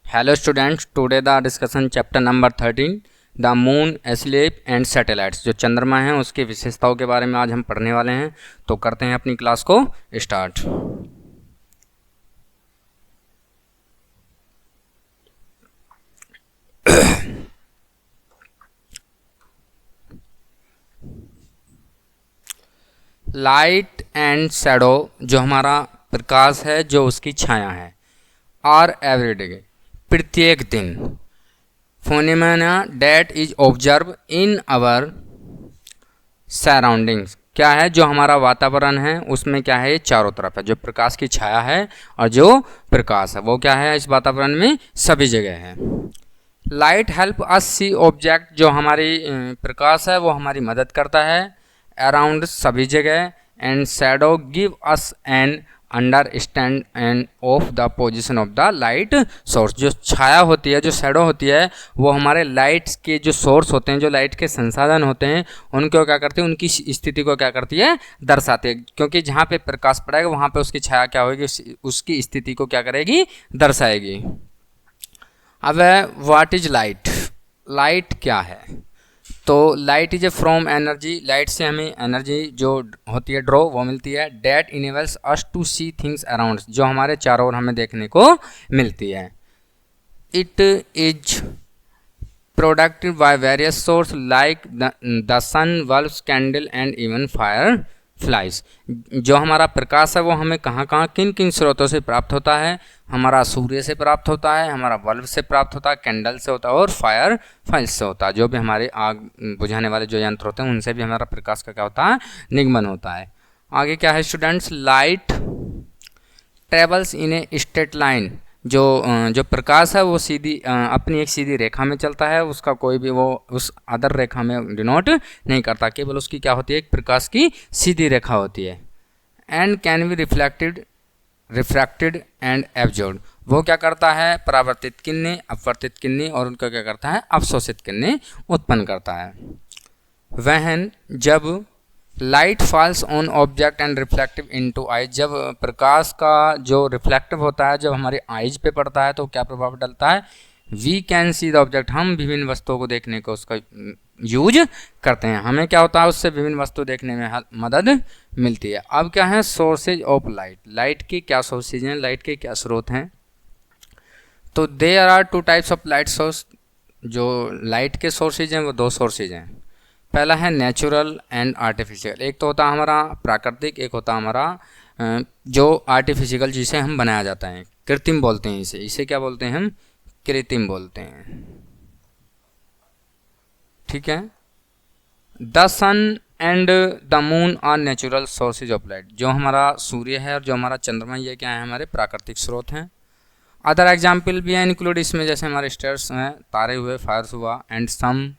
Hello students, today the discussion chapter number 13 the moon asleep and satellites. जो चंद्रमा है उसकी विशेषताओं के बारे में आज हम पढ़ने वाले हैं। तो करते हैं अपनी क्लास को स्टार्ट। लाइट एंड शैडो, जो हमारा प्रकाश है, जो उसकी छाया है, आर एवरीडे, प्रत्येक दिन, phenomena that is observe in our surroundings, क्या है, जो हमारा वातावरण है उसमें क्या है, ये चारों तरफ है। जो प्रकाश की छाया है और जो प्रकाश है वो क्या है, इस वातावरण में सभी जगह है। लाइट हेल्प अस सी ऑब्जेक्ट, जो हमारी प्रकाश है वो हमारी मदद करता है अराउंड सभी जगह। And shadow give us an understanding of the position of the light source. जो छाया होती है, जो शैडो होती है, वो हमारे लाइट्स के जो सोर्स होते हैं, जो लाइट के संसाधन होते हैं, उनको क्या करती है, उनकी स्थिति को क्या करती है, दर्शाती है। क्योंकि जहाँ पे प्रकाश पड़ेगा वहाँ पे उसकी छाया क्या होगी, उसकी स्थिति को क्या करेगी, दर्शाएगी। अब व्हाट इज लाइट, लाइट क्या है? तो light is a from energy, light से हमें एनर्जी जो होती है ड्रॉ वो मिलती है। That enables us to see things around, जो हमारे चारों ओर हमें देखने को मिलती है। It is produced by various source like the sun, bulbs, candle and even fireflies. जो हमारा प्रकाश है वो हमें कहाँ कहाँ किन किन स्रोतों से प्राप्त होता है? हमारा सूर्य से प्राप्त होता है, हमारा बल्ब से प्राप्त होता है, कैंडल से होता है और फायर फाइल्स से होता है। जो भी हमारे आग बुझाने वाले जो यंत्र होते हैं उनसे भी हमारा प्रकाश का क्या होता है, निगमन होता है। आगे क्या है students, light travels in a straight line, जो प्रकाश है वो सीधी अपनी एक सीधी रेखा में चलता है, उसका कोई भी वो उस अदर रेखा में डिनोट नहीं करता, केवल उसकी क्या होती है, एक प्रकाश की सीधी रेखा होती है। And can be refracted and absorbed, वो क्या करता है, परावर्तित किरणें, अपवर्तित किरणें और उनका क्या करता है, अवशोषित किरणें उत्पन्न करता है। वहन जब light falls on object and reflective into eyes, जब प्रकाश का जो रिफ्लेक्टिव होता है, जब हमारे आइज पे पड़ता है तो क्या प्रभाव डलता है, we can see the object, हम विभिन्न वस्तुओं को देखने को उसका यूज करते हैं, हमें क्या होता है, उससे विभिन्न वस्तु देखने में मदद मिलती है। अब क्या है सोर्सेज ऑफ लाइट, लाइट की क्या सोर्सेज हैं, लाइट के क्या स्रोत हैं? तो there are two types of light source, जो लाइट के सोर्सेज हैं वो दो सोर्सेज हैं। पहला है नेचुरल एंड आर्टिफिशियल, एक तो होता है हमारा प्राकृतिक, एक होता है हमारा जो आर्टिफिशियल, जिसे हम बनाया जाता है, कृत्रिम बोलते हैं इसे। इसे क्या बोलते हैं हम, कृत्रिम बोलते हैं, ठीक है। The sun and the moon are natural sources of light, जो हमारा सूर्य है और जो हमारा चंद्रमा, ये क्या है, हमारे प्राकृतिक स्रोत हैं। अदर एग्जाम्पल भी हैं इंक्लूड इसमें, जैसे हमारे स्टार्स हैं, तारे हुए, फायर्स हुआ, and some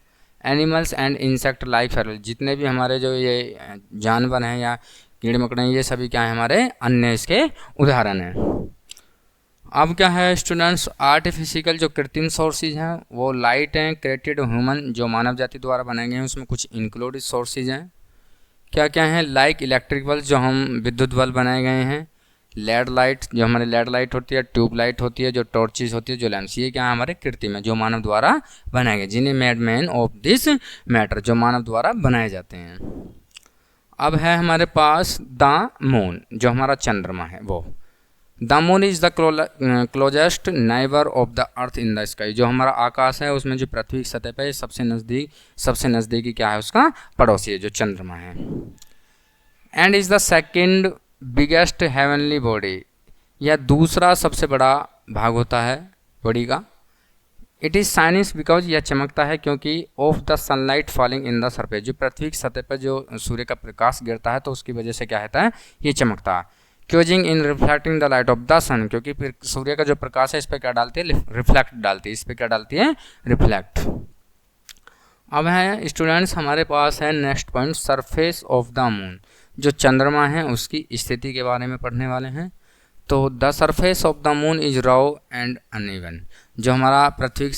animals and insect like फेरल, जितने भी हमारे जो ये जानवर हैं या कीड़े मकड़े हैं, ये सभी क्या है, हमारे अन्य इसके उदाहरण हैं। अब क्या है स्टूडेंट्स, आर्टिफिशियल जो कृत्रिम सोर्सेज हैं वो लाइट हैं क्रिएटेड ह्यूमन, जो मानव जाति द्वारा बनाए गए हैं, उसमें कुछ इंक्लूड सोर्सेज हैं। क्या क्या हैं, लाइक इलेक्ट्रिक बल्ब, जो हम विद्युत बल्ब बनाए गए हैं, लेड लाइट, जो हमारी लेड लाइट होती है, ट्यूब लाइट होती है, जो टॉर्चेज होती है, जो लैंप्स, ये क्या है, हमारे कृत्रिम है, जो मानव द्वारा बनाए गए, जिन्हें made man of this matter, जो मानव द्वारा बनाए जाते हैं। अब है हमारे पास द मून, जो हमारा चंद्रमा है वो। The moon is the closest neighbour of the earth in the sky, जो हमारा आकाश है उसमें जो पृथ्वी की सतह पर सबसे नज़दीकी क्या है, उसका पड़ोसी है, जो चंद्रमा है। And is the second biggest heavenly body, यह दूसरा सबसे बड़ा भाग होता है बॉडी का। इट इज़ शाइनिंग बिकॉज, यह चमकता है क्योंकि of the sunlight falling in the surface, जो पृथ्वी की सतह पर जो सूर्य का प्रकाश गिरता है तो उसकी वजह से क्या होता है, ये चमकता है। Causing in reflecting the light of the sun, क्योंकि सूर्य का जो प्रकाश है इस पर क्या डालती है, रिफ्लेक्ट डालती है, इस पर क्या डालती है, रिफ्लेक्ट। अब है स्टूडेंट्स हमारे पास है next point, surface of the moon, जो चंद्रमा है उसकी स्थिति के बारे में पढ़ने वाले हैं। तो the surface of the moon is rough and uneven, जो हमारा पृथ्वी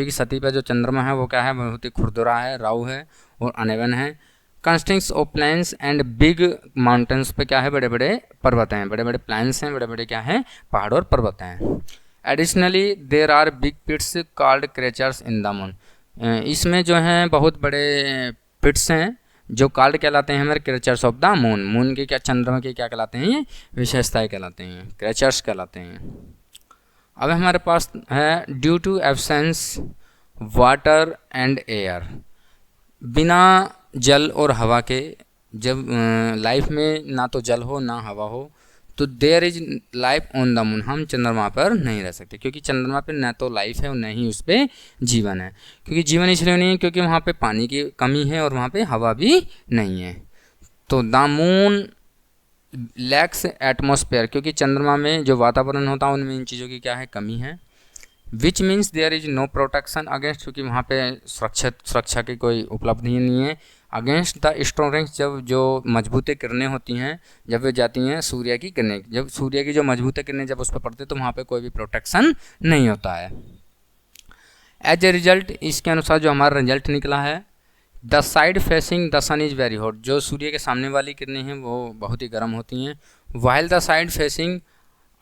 की सतह पर जो चंद्रमा है वो क्या है, बहुत ही खुरदुरा है, राउ है और अनइवन है। Consisting of plains and big mountains पे क्या है, बड़े बड़े पर्वत हैं, बड़े बड़े प्लेन्स हैं, बड़े बड़े क्या हैं, पहाड़ और पर्वत हैं। Additionally there are big pits called craters in the moon. इसमें जो हैं बहुत बड़े पिट्स हैं जो कॉल्ड कहलाते हैं हमारे creatures of the moon. Moon के क्या, चंद्रमा के क्या कहलाते हैं, ये विशेषताएं कहलाते हैं, क्रेचर्स कहलाते हैं। अब हमारे पास है due to absence water and air. बिना जल और हवा के, जब लाइफ में ना तो जल हो ना हवा हो, तो there is life on the moon, हम चंद्रमा पर नहीं रह सकते, क्योंकि चंद्रमा पर न तो लाइफ है और न ही उस पर जीवन है। क्योंकि जीवन इसलिए नहीं है क्योंकि वहाँ पे पानी की कमी है और वहाँ पे हवा भी नहीं है। तो द मून लैक्स एटमॉस्फेयर, क्योंकि चंद्रमा में जो वातावरण होता है उनमें इन चीज़ों की क्या है, कमी है। Which means there is no protection against, क्योंकि वहाँ पे सुरक्षा की कोई उपलब्धि नहीं है। अगेंस्ट द स्ट्रॉन्ग रेंज, जब जो मजबूत किरणें होती हैं जब वे जाती हैं सूर्य की किरणें, जब सूर्य की जो मजबूत किरणें जब उस पर पड़ती है तो वहाँ पे कोई भी प्रोटेक्शन नहीं होता है। एज ए रिजल्ट, इसके अनुसार जो हमारा रिजल्ट निकला है, the side facing the sun is very hot, जो सूर्य के सामने वाली किरणें हैं वो बहुत ही गर्म होती हैं। While the side facing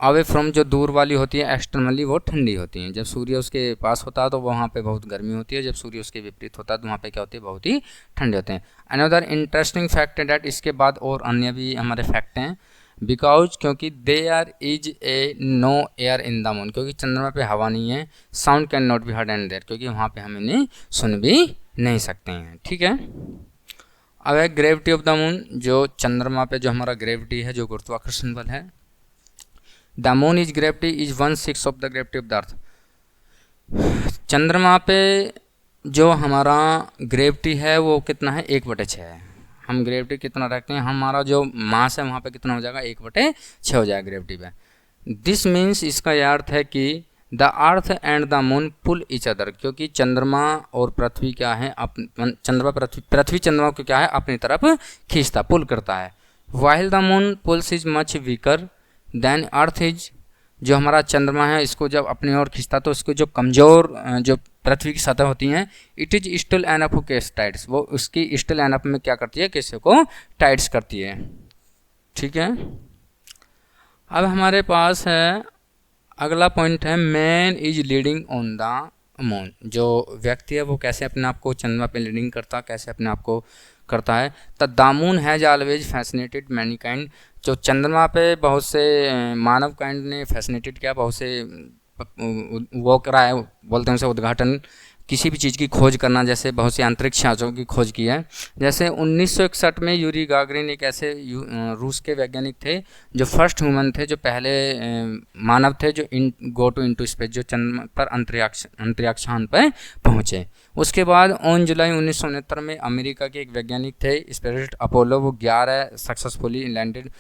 away from, जो दूर वाली होती है एक्सटर्नली, वो ठंडी होती हैं। जब सूर्य उसके पास होता है तो वहाँ पे बहुत गर्मी होती है, जब सूर्य उसके विपरीत होता है तो वहाँ पे क्या होती है, बहुत ही ठंडे होते हैं। अनदर इंटरेस्टिंग फैक्ट है डैट, इसके बाद और अन्य भी हमारे फैक्ट हैं। बिकॉज, क्योंकि there is a no air in the moon, क्योंकि चंद्रमा पे हवा नहीं है। Sound can not be heard and there, क्योंकि वहाँ पे हम इन्हें सुन भी नहीं सकते हैं। ठीक है। अब है ग्रेविटी ऑफ द मून, जो चंद्रमा पे जो हमारा ग्रेविटी है, जो गुरुत्वाकर्षण बल है। The moon is gravity is 1/6 of the gravity of the earth. चंद्रमा पे जो हमारा ग्रेविटी है वो कितना है, 1/6 है। हम ग्रेविटी कितना रखते हैं, हमारा जो मास है वहाँ पे कितना हो जाएगा, 1/6 हो जाएगा ग्रेविटी पे। दिस मीन्स, इसका यह अर्थ है कि the earth and the moon pull each other, क्योंकि चंद्रमा और पृथ्वी क्या है, चंद्रमा पृथ्वी चंद्रमा को क्या है, अपनी तरफ खींचता, पुल करता है। While the moon pulls is much weaker than earth is, जो हमारा चंद्रमा है इसको जब अपनी ओर खींचता तो उसको जो कमज़ोर जो पृथ्वी की सतह होती हैं, it is still enough to cause tides, वो उसकी स्टिल एनफ में क्या करती है, केस को टाइड्स करती है। ठीक है। अब हमारे पास है अगला पॉइंट है, man is leading on the moon, जो व्यक्ति है वो कैसे अपने आप को चंद्रमा पे लीडिंग करता, कैसे अपने आप को करता है। The moon has always fascinated many kind, जो चंद्रमा पे बहुत से मानव काइंड ने फैसिनेटेड किया, बहुत से वो करा है, बोलते हैं उसे उद्घाटन, किसी भी चीज़ की खोज करना, जैसे बहुत से अंतरिक्ष यानों की खोज की है। जैसे 1961 में यूरी गागरिन एक ऐसे रूस के वैज्ञानिक थे जो फर्स्ट ह्यूमन थे, जो पहले मानव थे जो गो टू इनटू स्पेस, जो चंद्रमा पर अंतरिक्षयान पर पहुँचे। उसके बाद 9 जुलाई 1969 में अमेरिका के एक वैज्ञानिक थे स्पिरिट अपोलो, वो 11 सक्सेसफुली लैंडेड,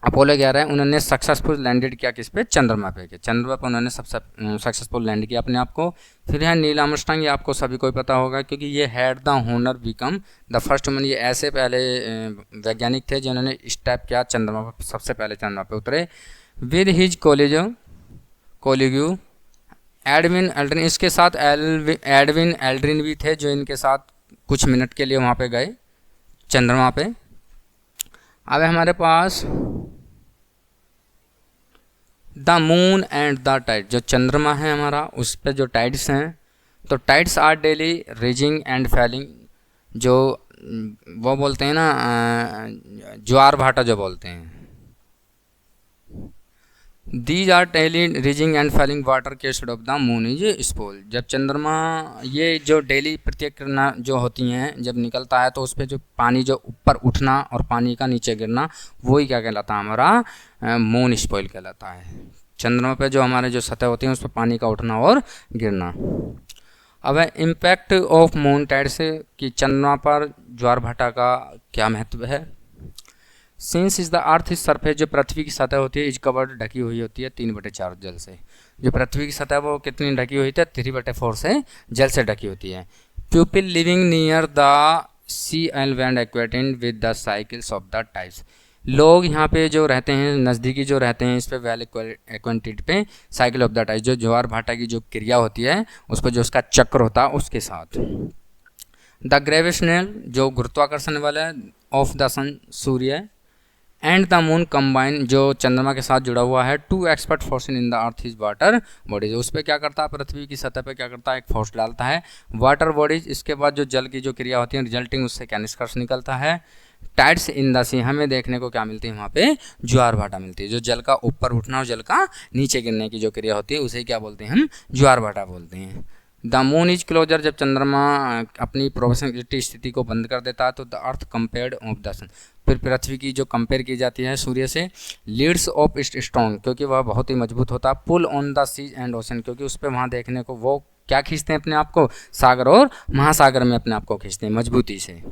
अपोलो 11 उन्होंने सक्सेसफुल लैंडेड किया किस पे, चंद्रमा पे के, चंद्रमा पर उन्होंने सबसे सक्सेसफुल लैंड किया अपने आप को। फिर है नील आर्मस्ट्रांग, ये आपको सभी को पता होगा क्योंकि ये had the honour become the first human, ये ऐसे पहले वैज्ञानिक थे जिन्होंने स्टेप किया चंद्रमा पर, सबसे पहले चंद्रमा पे उतरे। विद हिज कोलिग्यू एडविन एल्ड्रिन, इसके साथ एडविन एल्ड्रिन भी थे जो इनके साथ कुछ मिनट के लिए वहाँ पे गए चंद्रमा पे। अब हमारे पास the moon and the tide, जो चंद्रमा है हमारा उस पर जो टाइड्स हैं, तो tides are daily raising and falling, जो वो बोलते हैं ना ज्वार भाटा जो बोलते हैं, these are daily raising and falling water caused of the moon is spoil. जब चंद्रमा ये जो डेली प्रत्येक किरणा जो होती हैं जब निकलता है तो उस पर जो पानी जो ऊपर उठना और पानी का नीचे गिरना, वही क्या कहलाता है, हमारा मून स्पॉइल कहलाता है। चंद्रमा पे जो हमारे जो सतह होती हैं उस पर पानी का उठना और गिरना। अब है इम्पैक्ट ऑफ मून टाइड से, कि चंद्रमा पर ज्वार भाटा का क्या महत्व है। Since is the earth is surface, जो पृथ्वी की सतह होती है इज कवर्ड, ढकी हुई होती है 3/4 जल से। जो पृथ्वी की सतह वो कितनी ढकी हुई है, 3/4 से जल से ढकी होती है। People living near the sea and land acquainted with the cycles of the tides, लोग यहाँ पे जो रहते हैं नज़दीकी जो रहते हैं इस पे वेल एक्वेंटेड पे साइकिल ऑफ द टाइड्स, जो ज्वार भाटा की जो क्रिया होती है उस पर जो उसका चक्र होता है उसके साथ। द ग्रेविटेशनल, जो गुरुत्वाकर्षण वाला ऑफ द सन, सूर्य एंड द मून कंबाइन, जो चंद्रमा के साथ जुड़ा हुआ है, to exert force in the earth is water bodies, उस पर क्या करता है, पृथ्वी की सतह पे क्या करता है, एक फोर्स डालता है वाटर बॉडीज। इसके बाद जो जल की जो क्रिया होती है रिजल्टिंग, उससे क्या निष्कर्ष निकलता है, टाइड्स इन द सी, हमें देखने को क्या मिलती है वहाँ पे, ज्वार भाटा मिलती है। जो जल का ऊपर उठना और जल का नीचे गिरने की जो क्रिया होती है उसे क्या बोलते हैं, हम ज्वार भाटा बोलते हैं। द मून इज क्लोजर, जब चंद्रमा अपनी प्रोबेशनल स्थिति को बंद कर देता है तो the earth compared of the sun, फिर पृथ्वी की जो कंपेयर की जाती है सूर्य से, लीड्स ऑफ स्ट्रॉन्ग, क्योंकि वह बहुत ही मजबूत होता है, pull on the seas and ocean, क्योंकि उस पर वहाँ देखने को वो क्या खींचते हैं अपने आप को, सागर और महासागर में अपने आप को खींचते हैं मजबूती से।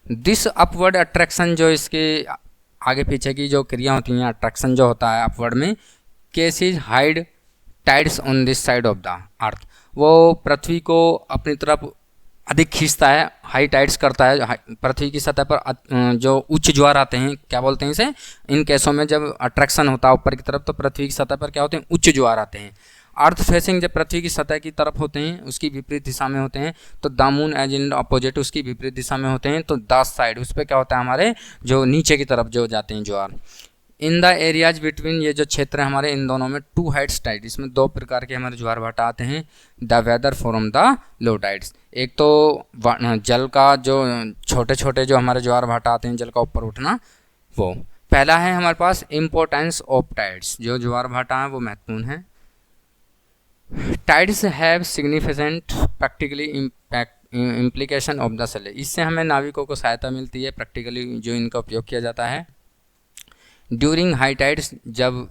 दिस अपवर्ड अट्रैक्शन, जो इसके आगे पीछे की जो क्रिया होती हैं, अट्रैक्शन जो होता है अपवर्ड में, cases hide tides on this side of the earth, वो पृथ्वी को अपनी तरफ अधिक खींचता है, हाई टाइड्स करता है, पृथ्वी की सतह पर जो उच्च ज्वार आते हैं, क्या बोलते हैं इसे, इन केसों में जब अट्रैक्शन होता है ऊपर की तरफ तो पृथ्वी की सतह पर क्या होते हैं, उच्च ज्वार आते हैं। अर्थ फेसिंग, जब पृथ्वी की सतह की तरफ होते हैं, उसकी विपरीत दिशा में होते हैं, तो the moon as in opposite, उसकी विपरीत दिशा में होते हैं, तो द साइड, उस पर क्या होता है, हमारे जो नीचे की तरफ जो जाते हैं ज्वार। इन द एरियाज बिटवीन, ये जो क्षेत्र है हमारे, इन दोनों में टू हाइट्स टाइड, इसमें दो प्रकार के हमारे ज्वार भाटा आते हैं। The weather from the low tides, एक तो जल का जो छोटे छोटे जो हमारे ज्वार भाटा आते हैं, जल का ऊपर उठना, वो पहला है हमारे पास इम्पोर्टेंस ऑफ टाइड्स, जो ज्वार भाटा है वो महत्वपूर्ण है। Tides have significant practically implication of the sail, इससे हमें नाविकों को सहायता मिलती है प्रैक्टिकली जो इनका उपयोग किया जाता है। ड्यूरिंग हाई टाइड्स, जब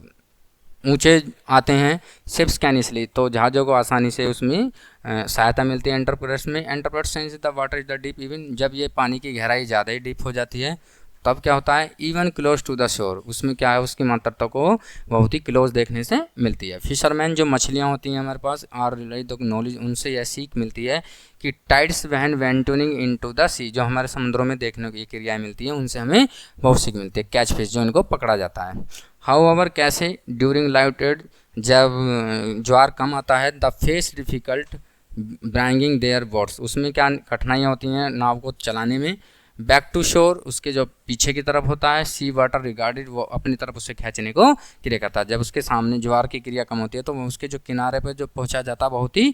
ऊंचे आते हैं, शिप्स कैन इसलिए, तो जहाज़ों को आसानी से उसमें सहायता मिलती है। एंटरप्रेट्स में, interpret sense the water is the deep, even जब ये पानी की गहराई ज़्यादा ही डीप हो जाती है तब क्या होता है, even close to the shore, उसमें क्या है, उसकी मात्रता को बहुत ही क्लोज देखने से मिलती है। फिशरमैन, जो मछलियाँ होती हैं हमारे पास, आर रिलेटेड नॉलेज, उनसे यह सीख मिलती है कि टाइड्स वहन वेंटूनिंग इनटू द सी, जो हमारे समुद्रों में देखने की क्रियाएं मिलती हैं, उनसे हमें बहुत सीख मिलती है। कैच फिश, जो इनको पकड़ा जाता है। हाउएवर, कैसे, ड्यूरिंग लाइव टाइड, जब ज्वार कम आता है, the face difficult bringing their boats, उसमें क्या कठिनाइयाँ होती हैं नाव को चलाने में। बैक टू शोर, उसके जो पीछे की तरफ होता है। सी वाटर रिगार्डेड, वो अपनी तरफ उसे खींचने को क्रिया करता है, जब उसके सामने ज्वार की क्रिया कम होती है तो वो उसके जो किनारे पर जो पहुंचा जाता है बहुत ही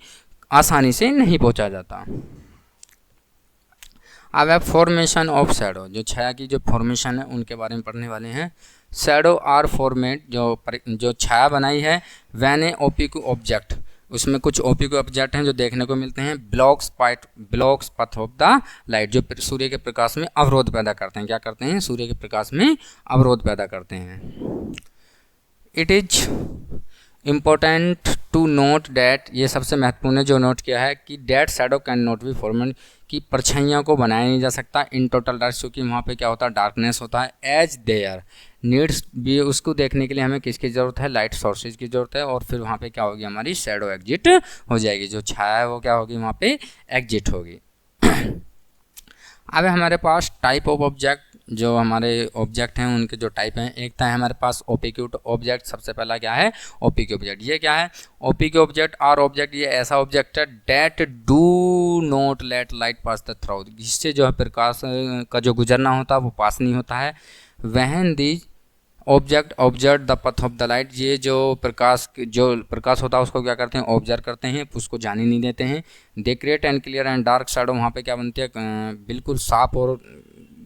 आसानी से नहीं पहुंचा जाता। अब है फॉर्मेशन ऑफ शैडो, जो छाया की जो फॉर्मेशन है उनके बारे में पढ़ने वाले हैं। शैडो आर फॉर्मेट, जो छाया बनाई है, वैन ए ओपिक ऑब्जेक्ट, उसमें कुछ ओपिक ऑब्जेक्ट हैं जो देखने को मिलते हैं। Blocks path of the light, जो सूर्य के प्रकाश में अवरोध पैदा करते हैं, क्या करते हैं, सूर्य के प्रकाश में अवरोध पैदा करते हैं। It is important to note that, ये सबसे महत्वपूर्ण है जो नोट किया है कि that shadow can not be formed, कि परछाइयों को बनाया नहीं जा सकता इन टोटल डार्क, क्योंकि वहाँ पे क्या होता है, डार्कनेस होता है। एज देयर नीड्स भी, उसको देखने के लिए हमें किसकी ज़रूरत है, लाइट सोर्सेज की ज़रूरत है, और फिर वहाँ पे क्या होगी, हमारी शैडो एग्जिट हो जाएगी, जो छाया है वो क्या होगी, वहाँ पे एग्जिट होगी। अब हमारे पास टाइप ऑफ ऑब्जेक्ट, जो हमारे ऑब्जेक्ट हैं उनके जो टाइप हैं। एक था हमारे पास ओपिक्यूट ऑब्जेक्ट, सबसे पहला क्या है, ओपिक ऑब्जेक्ट। ये क्या है, ओपिक ऑब्जेक्ट आर ऑब्जेक्ट, ये ऐसा ऑब्जेक्ट है that do not let light pass the through, जिससे जो है प्रकाश का जो गुजरना होता है वो पास नहीं होता है। वहन these object observe the path of the light, ये जो प्रकाश होता है उसको क्या करते हैं, ऑब्जर्व करते हैं, उसको जाने नहीं देते हैं। They create and clear and dark shadow, वहाँ पे क्या बनती है, बिल्कुल साफ और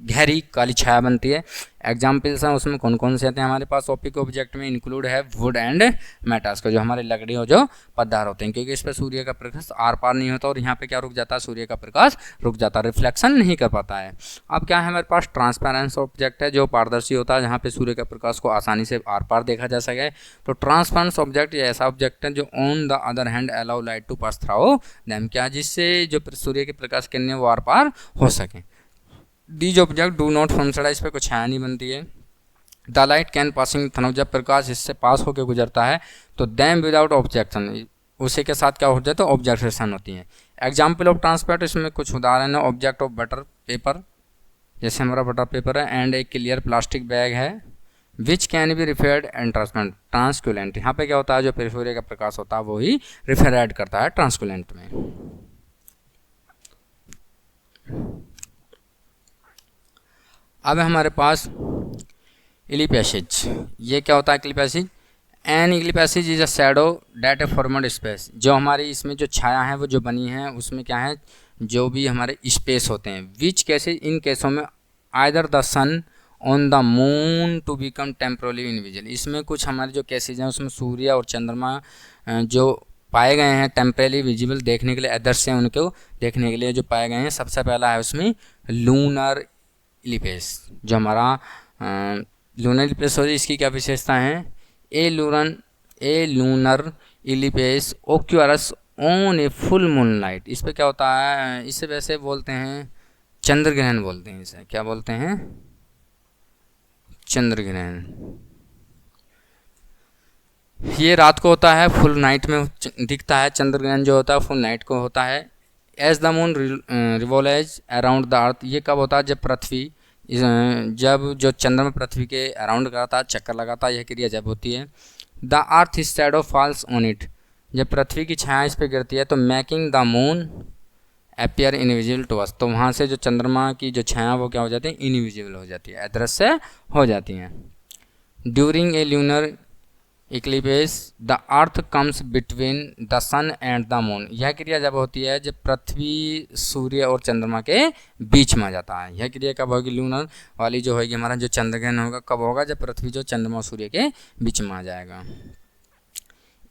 गहरी काली छाया बनती है। एग्जाम्पल्स हैं उसमें कौन कौन से आते हैं हमारे पास, ओपिक ऑब्जेक्ट में इंक्लूड है वुड एंड मेटल्स का, जो हमारे लकड़ी और जो पदार्थ होते हैं, क्योंकि इस पर सूर्य का प्रकाश आर पार नहीं होता और यहाँ पे क्या रुक जाता है, सूर्य का प्रकाश रुक जाता है, रिफ्लेक्शन नहीं कर पाता है। अब क्या है हमारे पास, ट्रांसपेरेंस ऑब्जेक्ट है, जो पारदर्शी होता है, जहाँ पे सूर्य का प्रकाश को आसानी से आर पार देखा जा सके। तो ट्रांसपेरेंस ऑब्जेक्ट ये ऐसा ऑब्जेक्ट है जो on the other hand allow light to pass through them, क्या, जिससे जो सूर्य के प्रकाश किरणें वो आर पार हो सकें। These object do not form shadow, इस पर कुछ छाया नहीं बनती है। The light can passing through, जब प्रकाश इससे पास होकर गुजरता है तो दैम विदाउट ऑब्जेक्शन, उसी के साथ क्या हो जाए तो ऑब्जेक्शन होती है। एग्जाम्पल ऑफ ट्रांसपेरेंट, इसमें कुछ उदाहरण है। ऑब्जेक्ट ऑफ बटर पेपर, जैसे हमारा बटर पेपर है, एंड एक क्लियर प्लास्टिक बैग है, विच कैन बी रिफेयर्ड एंड ट्रांसक्यूलेंट, यहाँ पे क्या होता है, जो सूर्य का प्रकाश होता है वो ही रिफेयर्ड करता है ट्रांसक्यूलेंट में। अब हमारे पास इलिपैसेज, ये क्या होता है eclipses? An eclipses is a shadow that a formed space, जो हमारी इसमें जो छाया है वो जो बनी है उसमें क्या है, जो भी हमारे स्पेस होते हैं। विच कैसे, इन केसों में either the sun on the moon to become temporarily invisible, इसमें कुछ हमारे जो केसेज हैं उसमें सूर्य और चंद्रमा जो पाए गए हैं टेम्परेली विजिबल देखने के लिए, अदृश्य हैं उनको देखने के लिए जो पाए गए हैं। सबसे पहला है उसमें लूनर इलिपेस, जो हमारा लूनर इलिपेस हो, इसकी क्या विशेषता है? A lunar eclipse occurs on a full moon light, इस पे क्या होता है, इसे वैसे बोलते हैं चंद्र ग्रहण बोलते हैं, इसे क्या बोलते हैं? चंद्र ग्रहण। ये रात को होता है, फुल नाइट में दिखता है। चंद्र ग्रहण जो होता है फुल नाइट को होता है। As the moon revolves around the earth, ये कब होता है? जब पृथ्वी जब जो चंद्रमा पृथ्वी के अराउंड कराता है, चक्कर लगाता है, यह क्रिया जब होती है। The earth shadow falls on it, जब पृथ्वी की छाया इस पर गिरती है तो making the moon appear invisible to us, तो वहाँ से जो चंद्रमा की जो छाया वो क्या हो जाती है? इनविजिबल हो जाती है, अदृश्य हो जाती हैं। During a lunar eclipse the earth comes between the sun and the moon, यह क्रिया जब होती है जब पृथ्वी सूर्य और चंद्रमा के बीच में आ जाता है। यह क्रिया कब होगी? लूनर वाली जो होगी हमारा जो चंद्रग्रहण होगा कब होगा? जब पृथ्वी जो चंद्रमा और सूर्य के बीच में आ जाएगा।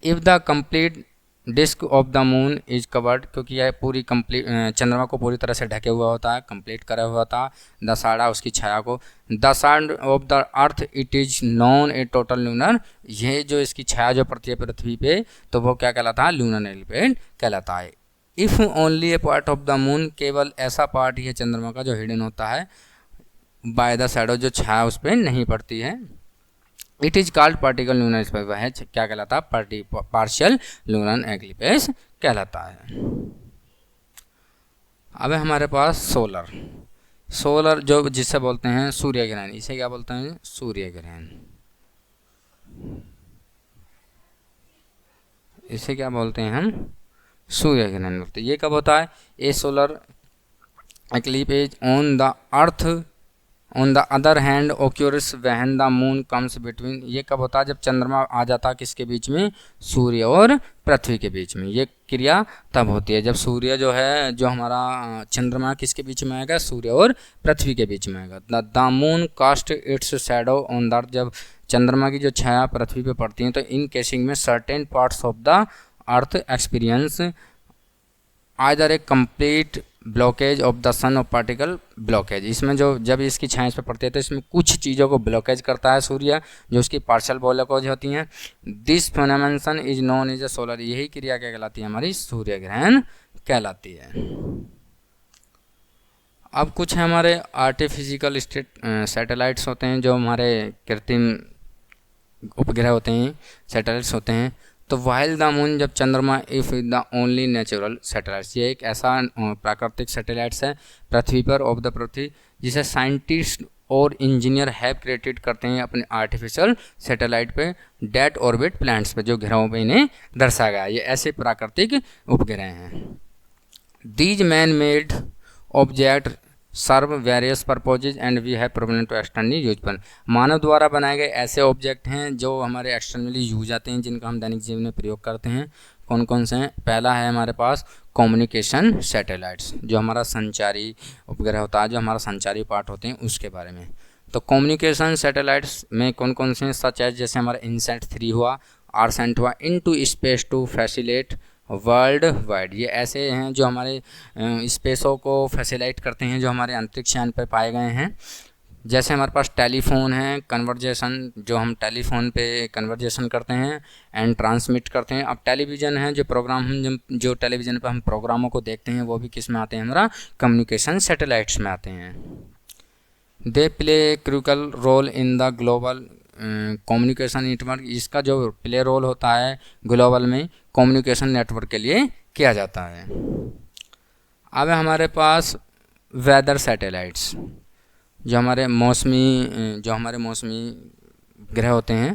If the complete disc of the moon is covered, क्योंकि यह पूरी कंप्लीट चंद्रमा को पूरी तरह से ढके हुआ होता है, कंप्लीट करा हुआ था द साड़ा उसकी छाया को। The side of the earth it is non A total lunar, ये जो इसकी छाया जो पड़ती है पृथ्वी पे तो वो क्या कहलाता है? लूनर एलिमेंट कहलाता है। If only A part of the moon, केवल ऐसा पार्ट ही है चंद्रमा का जो हिडन होता है बाय द शैडो, जो छाया उस पर नहीं पड़ती है। It is called particle lunar space, वह क्या कहलाता है? पार्शियल लूनर एक्लिप्स कहलाता है। अब है हमारे पास सोलर जो जिसे बोलते हैं सूर्य ग्रहण, इसे क्या बोलते हैं? सूर्य ग्रहण। इसे क्या बोलते हैं हम? सूर्य ग्रहण बोलते हैं। ये कब होता है? A solar eclipse on the earth on the other hand occurs when the moon comes between, ये कब होता है? जब चंद्रमा आ जाता है किसके बीच में? सूर्य और पृथ्वी के बीच में। ये क्रिया तब होती है जब सूर्य जो है, जो हमारा चंद्रमा किसके बीच में आएगा? सूर्य और पृथ्वी के बीच में आएगा। The moon cast its shadow on the earth, जब चंद्रमा की जो छाया पृथ्वी पे पड़ती है तो इन केसिंग में certain parts of the earth experience either A complete blockage of the son of particle blockage, इसमें जो जब इसकी छाया इस पर पड़ती है तो इसमें कुछ चीज़ों को ब्लॉकेज करता है सूर्य, जो उसकी पार्शियल ब्लॉकेज होती हैं। This phenomenon is known as a solar, यही क्रिया क्या कहलाती है? हमारी सूर्य ग्रहण कहलाती है। अब कुछ है हमारे आर्टिफिशिकल सैटेलाइट्स होते हैं, जो हमारे कृत्रिम उपग्रह होते हैं, सैटेलाइट्स होते हैं। तो वाइल द मून, जब चंद्रमा if the only natural satellites, ये एक ऐसा प्राकृतिक सैटेलाइट्स है पृथ्वी पर ऑफ द पृथ्वी जिसे साइंटिस्ट और इंजीनियर हैव क्रिएटेड करते हैं अपने आर्टिफिशियल सैटेलाइट पे डेट ऑर्बिट प्लैनेट्स पे, जो ग्रहों पे इन्हें दर्शाया गया। ये ऐसे प्राकृतिक उपग्रह हैं। These man made object serve various purposes and we have prominent to externally useful, मानव द्वारा बनाए गए ऐसे ऑब्जेक्ट हैं जो हमारे एक्सटर्नली यूज आते हैं, जिनका हम दैनिक जीवन में प्रयोग करते हैं। कौन कौन से हैं? पहला है हमारे पास कम्युनिकेशन सैटेलाइट्स, जो हमारा संचारी उपग्रह होता है, जो हमारा संचारी पार्ट होते हैं उसके बारे में। तो कम्युनिकेशन सैटेलाइट्स में कौन कौन से हैं? सच है जैसे हमारा इनसैट 3 हुआ, आरसैट हुआ, into space to facilitate world wide, ये ऐसे हैं जो हमारे स्पेसों को फैसिलाइट करते हैं, जो हमारे अंतरिक्ष यान पर पाए गए हैं। जैसे हमारे पास टेलीफोन है, कन्वर्जेशन, जो हम टेलीफोन पे कन्वर्जेशन करते हैं एंड ट्रांसमिट करते हैं। अब टेलीविज़न है, जो प्रोग्राम हम जो टेलीविज़न पर हम प्रोग्रामों को देखते हैं वो भी किस में आते हैं? हमारा कम्युनिकेशन सैटेलाइट्स में आते हैं। They play crucial role in the global communication network, इसका जो प्ले रोल होता है ग्लोबल में कम्युनिकेशन नेटवर्क के लिए किया जाता है। अब हमारे पास वेदर सैटेलाइट्स, जो हमारे मौसमी ग्रह होते हैं।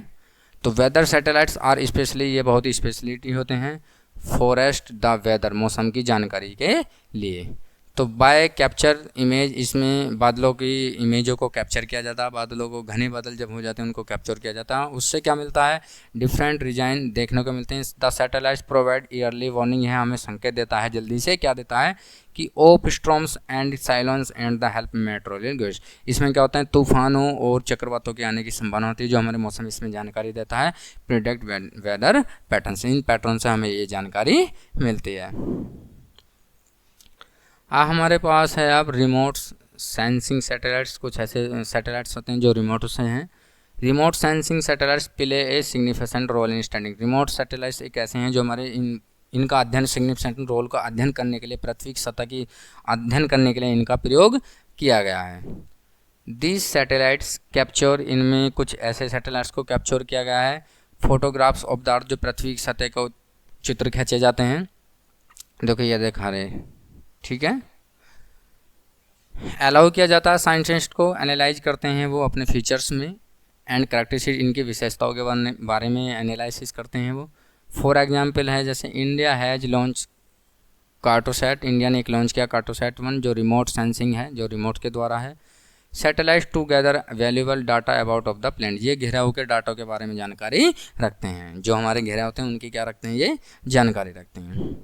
तो वेदर सैटेलाइट्स आर स्पेशली, ये बहुत ही स्पेशलिटी होते हैं, फॉरेस्ट द वेदर, मौसम की जानकारी के लिए। तो बाय कैप्चर इमेज, इसमें बादलों की इमेजों को कैप्चर किया जाता है, बादलों को, घने बादल जब हो जाते हैं उनको कैप्चर किया जाता है। उससे क्या मिलता है, डिफरेंट डिजाइन देखने को मिलते हैं। The satellites provide yearly warning, है हमें संकेत देता है जल्दी से, क्या देता है कि of storms and cyclones and the help meteorological. इसमें क्या होता है, तूफानों और चक्रवातों के आने की संभावना होती है, जो हमारे मौसम इसमें जानकारी देता है। प्रिडिक्ट वेदर पैटर्न्स, इन पैटर्न से हमें ये जानकारी मिलती है। हमारे पास है अब रिमोट सेंसिंग सैटेलाइट्स। कुछ ऐसे सैटेलाइट्स होते हैं जो रिमोट से हैं। Remote sensing satellites play a significant role in studying. Remote satellites एक ऐसे हैं जो हमारे इनका अध्ययन, सिग्निफिकेंट रोल का अध्ययन करने के लिए, पृथ्वी की सतह की अध्ययन करने के लिए इनका प्रयोग किया गया है। दिस सैटेलाइट्स कैप्चर, इनमें कुछ ऐसे सैटेलाइट्स को कैप्चर किया गया है फोटोग्राफ्स ऑफ द अर्थ, जो पृथ्वी की सतह को चित्र खींचे जाते हैं। देखो ये दिखा रहे, ठीक है। अलाउ किया जाता है साइंटिस्ट को, एनालाइज करते हैं वो अपने फीचर्स में, एंड कैरेक्टरिस्टिक, इनकी विशेषताओं के बारे में एनालिसिस करते हैं वो। फॉर एग्जांपल है जैसे India has launch Cartosat, India ने एक लॉन्च किया कार्टोसैट 1, जो रिमोट सेंसिंग है, जो रिमोट के द्वारा है। Satellite to gather valuable data about of the planet, ये घेराव के डाटा के बारे में जानकारी रखते हैं, जो हमारे घेराव होते हैं उनकी क्या रखते हैं, ये जानकारी रखते हैं।